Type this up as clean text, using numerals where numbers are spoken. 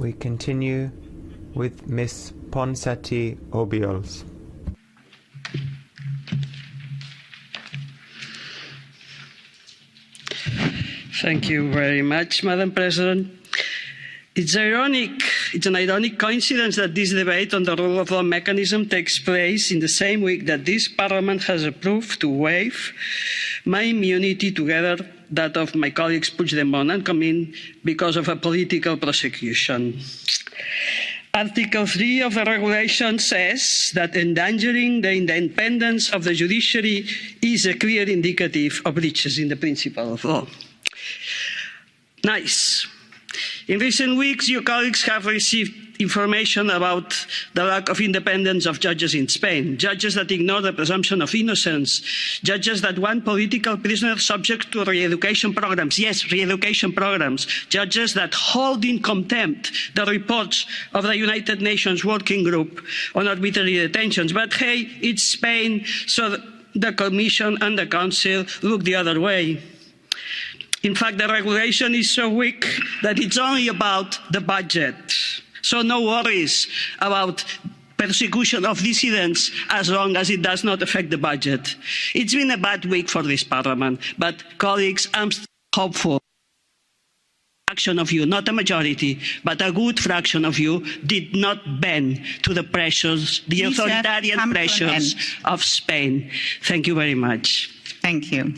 We continue with Ms. Ponsatí Obiols. Thank you very much, Madam President. It's an ironic coincidence that this debate on the rule of law mechanism takes place in the same week that this Parliament has approved to waive my immunity, together that of my colleagues Puigdemont and Comín, because of a political prosecution. Article 3 of the regulation says that endangering the independence of the judiciary is a clear indicative of breaches in the principle of law. Nice. In recent weeks, your colleagues have received information about the lack of independence of judges in Spain, judges that ignore the presumption of innocence, judges that want political prisoners subject to re-education programs. Yes, re-education programs. Judges that hold in contempt the reports of the United Nations Working Group on arbitrary detentions. But hey, it's Spain, so the Commission and the Council look the other way. In fact, the regulation is so weak that it's only about the budget. So no worries about persecution of dissidents as long as it does not affect the budget. It's been a bad week for this Parliament, but colleagues, I'm hopeful. A fraction of you, not a majority, but a good fraction of you did not bend to the pressures, the authoritarian pressures of Spain. Thank you very much. Thank you.